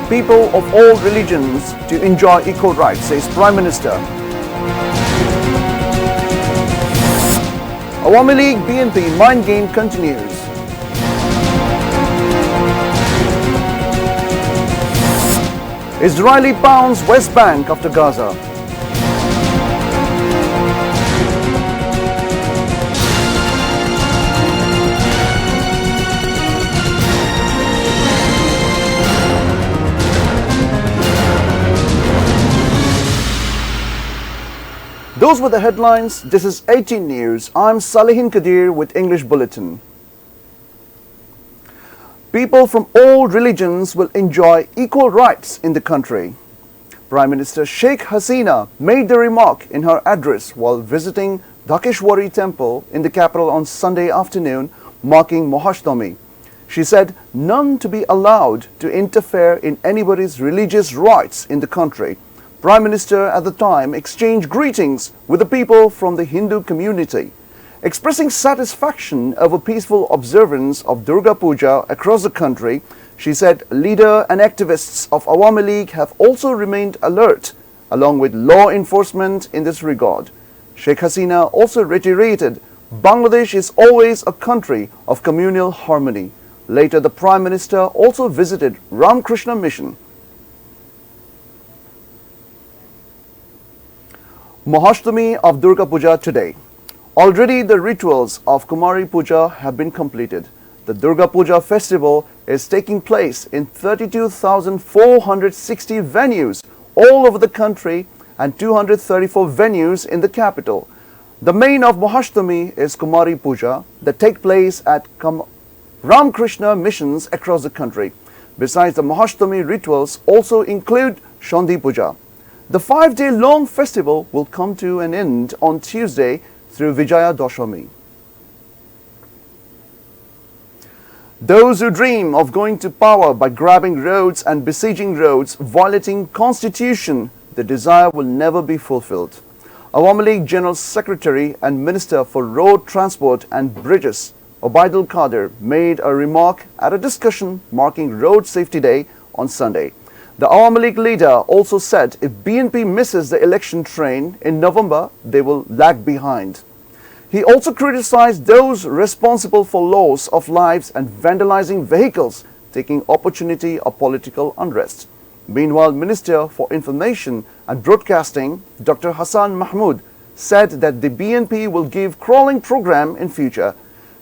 people of all religions to enjoy equal rights, says Prime Minister. Awami League BNP mind game continues. Israeli pounds West Bank after Gaza. Those were the headlines. This is 18 News. I'm Salihin Kadir with English Bulletin. People from all religions will enjoy equal rights in the country. Prime Minister Sheikh Hasina made the remark in her address while visiting Dhakeshwari Temple in the capital on Sunday afternoon, marking Mahashtami. She said none to be allowed to interfere in anybody's religious rights in the country. Prime Minister at the time exchanged greetings with the people from the Hindu community. Expressing satisfaction over peaceful observance of Durga Puja across the country, she said leader and activists of Awami League have also remained alert, along with law enforcement in this regard. Sheikh Hasina also reiterated Bangladesh is always a country of communal harmony. Later, the Prime Minister also visited Ramakrishna Mission. Mahashtami of Durga Puja today. Already the rituals of Kumari Puja have been completed. The Durga Puja festival is taking place in 32,460 venues all over the country and 234 venues in the capital. The main of Mahashtami is Kumari Puja that take place at Ramakrishna missions across the country. Besides, the Mahashtami rituals also include Shandhi Puja. The 5-day long festival will come to an end on Tuesday through Vijaya Dashami. Those who dream of going to power by grabbing roads and besieging roads, violating constitution, the desire will never be fulfilled. Awami League General Secretary and Minister for Road Transport and Bridges, Obaidul Qadir, made a remark at a discussion marking Road Safety Day on Sunday. The Awami League leader also said if BNP misses the election train in November, they will lag behind. He also criticized those responsible for loss of lives and vandalizing vehicles, taking opportunity of political unrest. Meanwhile, Minister for Information and Broadcasting, Dr. Hassan Mahmood, said that the BNP will give crawling program in future.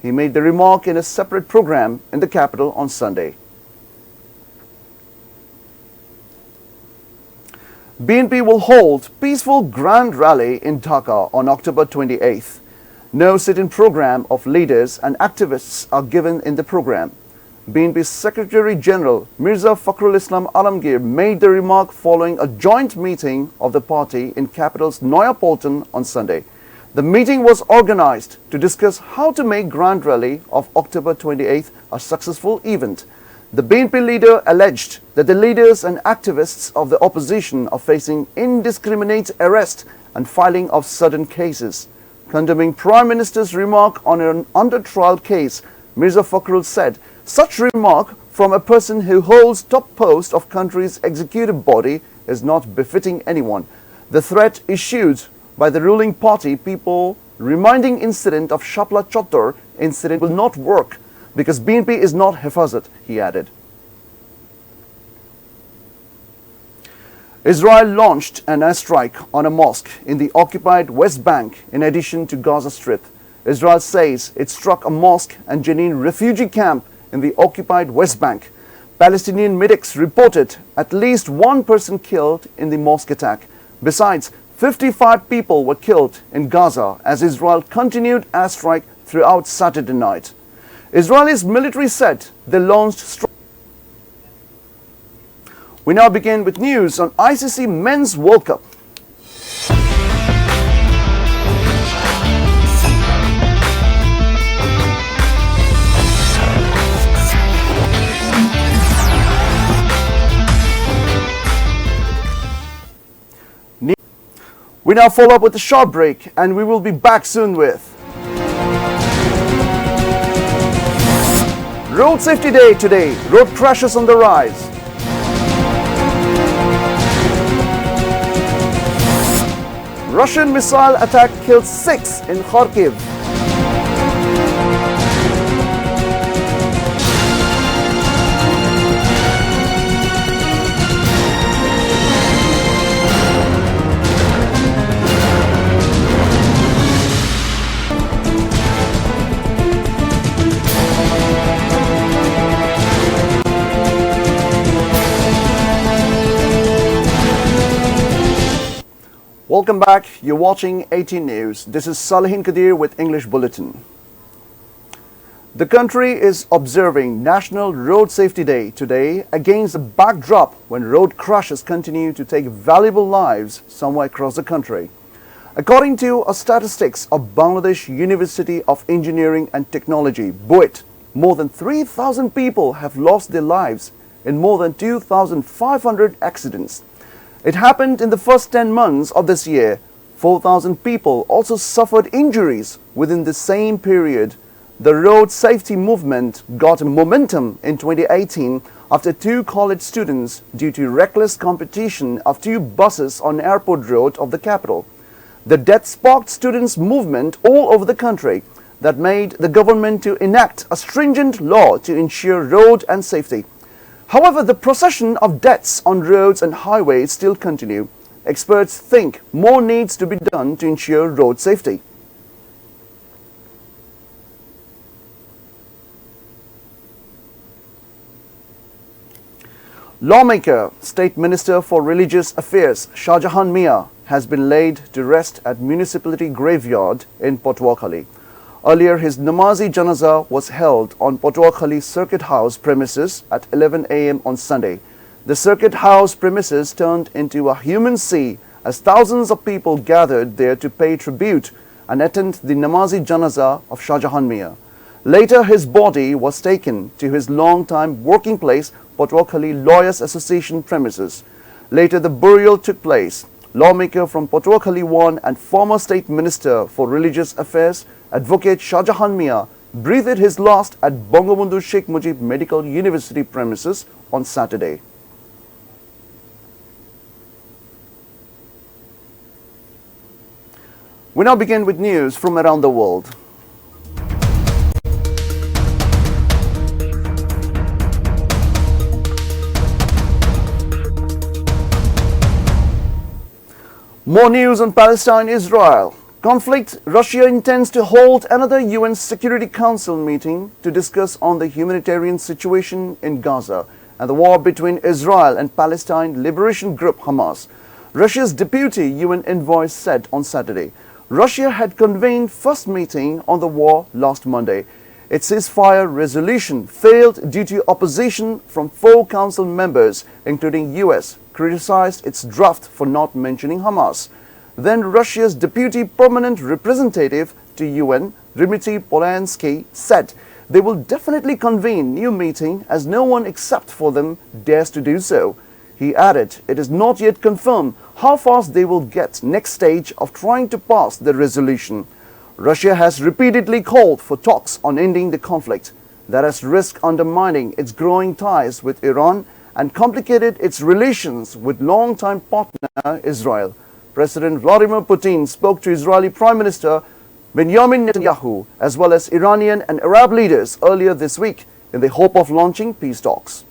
He made the remark in a separate program in the capital on Sunday. BNP will hold peaceful grand rally in Dhaka on October 28th. No sit-in program of leaders and activists are given in the program. BNP Secretary General Mirza Fakhrul Islam Alamgir made the remark following a joint meeting of the party in capital's Noyapolton on Sunday. The meeting was organized to discuss how to make Grand Rally of October 28th a successful event. The BNP leader alleged that the leaders and activists of the opposition are facing indiscriminate arrest and filing of certain cases. Condemning Prime Minister's remark on an under-trial case, Mirza Fakhrul said, such remark from a person who holds top post of country's executive body is not befitting anyone. The threat issued by the ruling party people reminding incident of Shapla Chottor incident will not work because BNP is not Hifazat, he added. Israel launched an airstrike on a mosque in the occupied West Bank in addition to Gaza Strip. Israel says it struck a mosque and Jenin refugee camp in the occupied West Bank. Palestinian medics reported at least one person killed in the mosque attack. Besides, 55 people were killed in Gaza as Israel continued airstrike throughout Saturday night. Israel's military said they launched strikes. We now begin with news on ICC Men's World Cup. We now follow up with a short break and we will be back soon with Road Safety Day today, road crashes on the rise. Russian missile attack killed 6 in Kharkiv. Welcome back. You're watching ATN News. This is Salehin Kadir with English Bulletin. The country is observing National Road Safety Day today against a backdrop when road crashes continue to take valuable lives somewhere across the country. According to a statistics of Bangladesh University of Engineering and Technology, BUET, more than 3,000 people have lost their lives in more than 2,500 accidents. It happened in the first 10 months of this year. 4,000 people also suffered injuries within the same period. The road safety movement got momentum in 2018 after 2 college students due to reckless competition of 2 buses on Airport Road of the capital. The death sparked students' movement all over the country that made the government to enact a stringent law to ensure road and safety. However, the procession of deaths on roads and highways still continue. Experts think more needs to be done to ensure road safety. Lawmaker, State Minister for Religious Affairs Shahjahan Mia has been laid to rest at Municipality Graveyard in Patuakhali. Earlier, his Namazi Janaza was held on Patuakhali Circuit House premises at 11 a.m. on Sunday. The Circuit House premises turned into a human sea as thousands of people gathered there to pay tribute and attend the Namazi Janaza of Shahjahan Mia. Later, his body was taken to his long-time working place, Patuakhali Lawyers Association premises. Later, the burial took place. Lawmaker from Patuakhali 1 and former State Minister for Religious Affairs, Advocate Shahjahan Mia, breathed his last at Bangabandhu Sheikh Mujib Medical University premises on Saturday. We now begin with news from around the world. More news on Palestine-Israel. Conflict. Russia intends to hold another UN Security Council meeting to discuss on the humanitarian situation in Gaza and the war between Israel and Palestine Liberation Group Hamas. Russia's deputy UN envoy said on Saturday, Russia had convened first meeting on the war last Monday. Its ceasefire resolution failed due to opposition from 4 council members, including US, criticized its draft for not mentioning Hamas. Then Russia's deputy permanent representative to UN, Dmitry Polansky, said they will definitely convene new meeting as no one except for them dares to do so. He added, it is not yet confirmed how fast they will get next stage of trying to pass the resolution. Russia has repeatedly called for talks on ending the conflict that has risked undermining its growing ties with Iran and complicated its relations with longtime partner Israel. President Vladimir Putin spoke to Israeli Prime Minister Benjamin Netanyahu as well as Iranian and Arab leaders earlier this week in the hope of launching peace talks.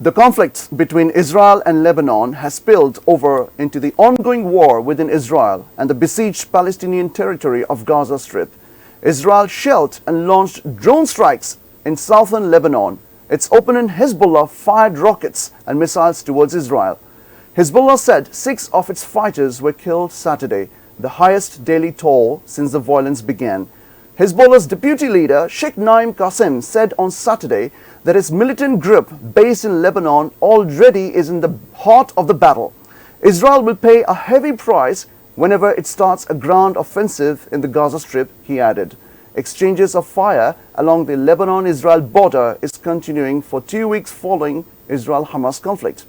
The conflict between Israel and Lebanon has spilled over into the ongoing war within Israel and the besieged Palestinian territory of Gaza Strip. Israel shelled and launched drone strikes in southern Lebanon. Its opponent Hezbollah fired rockets and missiles towards Israel. Hezbollah said 6 of its fighters were killed Saturday, the highest daily toll since the violence began. Hezbollah's deputy leader Sheikh Naim Qassem said on Saturday that his militant group based in Lebanon already is in the heart of the battle. Israel will pay a heavy price whenever it starts a ground offensive in the Gaza Strip, he added. Exchanges of fire along the Lebanon-Israel border is continuing for 2 weeks following Israel-Hamas conflict.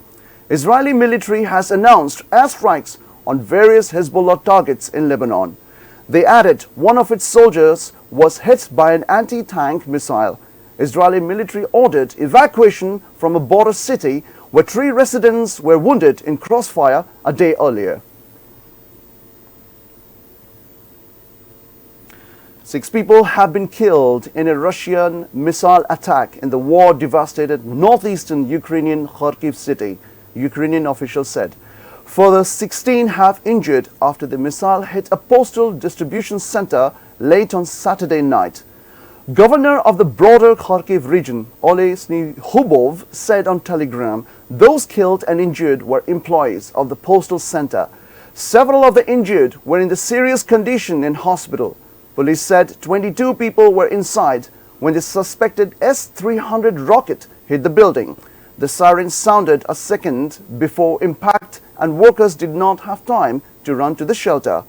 Israeli military has announced airstrikes on various Hezbollah targets in Lebanon. They added one of its soldiers was hit by an anti-tank missile. Israeli military ordered evacuation from a border city where 3 residents were wounded in crossfire a day earlier. 6 people have been killed in a Russian missile attack in the war-devastated northeastern Ukrainian Kharkiv city, Ukrainian officials said. Further 16 have injured after the missile hit a postal distribution center late on Saturday night. Governor of the broader Kharkiv region, Oleh Khobor, said on Telegram those killed and injured were employees of the postal center. Several of the injured were in the serious condition in hospital. Police said 22 people were inside when the suspected S-300 rocket hit the building. The siren sounded a second before impact and workers did not have time to run to the shelter.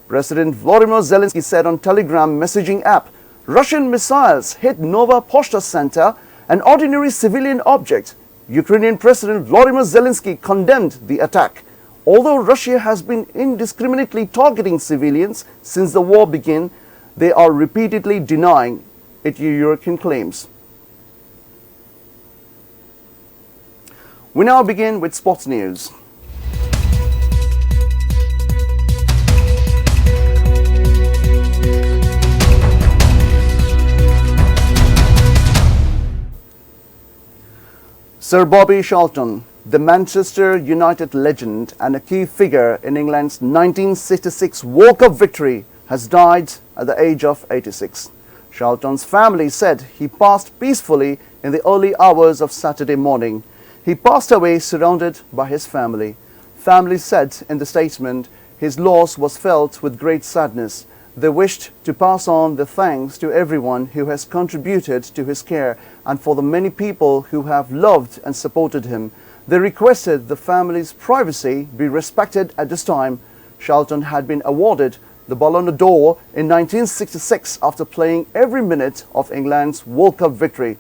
President Volodymyr Zelensky said on Telegram messaging app, Russian missiles hit Nova Poshta Center, an ordinary civilian object. Ukrainian President Volodymyr Zelensky condemned the attack. Although Russia has been indiscriminately targeting civilians since the war began, they are repeatedly denying its European claims. We now begin with sports news. Sir Bobby Charlton, the Manchester United legend and a key figure in England's 1966 World Cup victory, has died at the age of 86. Charlton's family said he passed peacefully in the early hours of Saturday morning. He passed away surrounded by his family. Family said in the statement, his loss was felt with great sadness. They wished to pass on the thanks to everyone who has contributed to his care and for the many people who have loved and supported him. They requested the family's privacy be respected at this time. Charlton had been awarded the Ballon d'Or in 1966 after playing every minute of England's World Cup victory.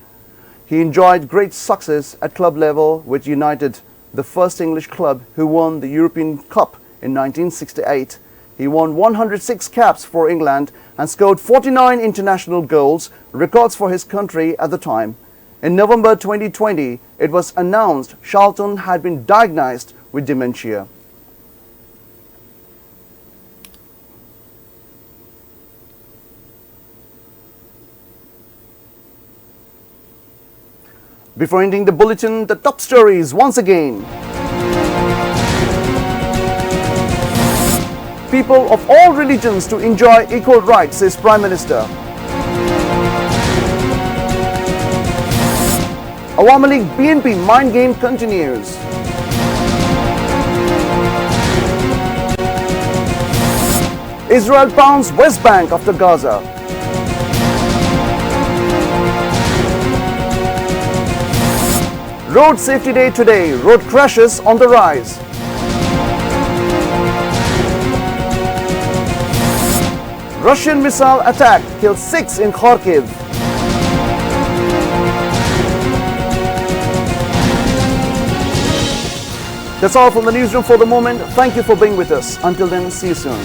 He enjoyed great success at club level with United, the first English club who won the European Cup in 1968. He won 106 caps for England and scored 49 international goals, records for his country at the time. In November 2020, it was announced Charlton had been diagnosed with dementia. Before ending the bulletin, the top stories once again. People of all religions to enjoy equal rights, says Prime Minister. Awami League BNP mind game continues. Israel pounds West Bank after Gaza. Road Safety Day today. Road crashes on the rise. Russian missile attack killed 6 in Kharkiv. That's all from the newsroom for the moment. Thank you for being with us. Until then, see you soon.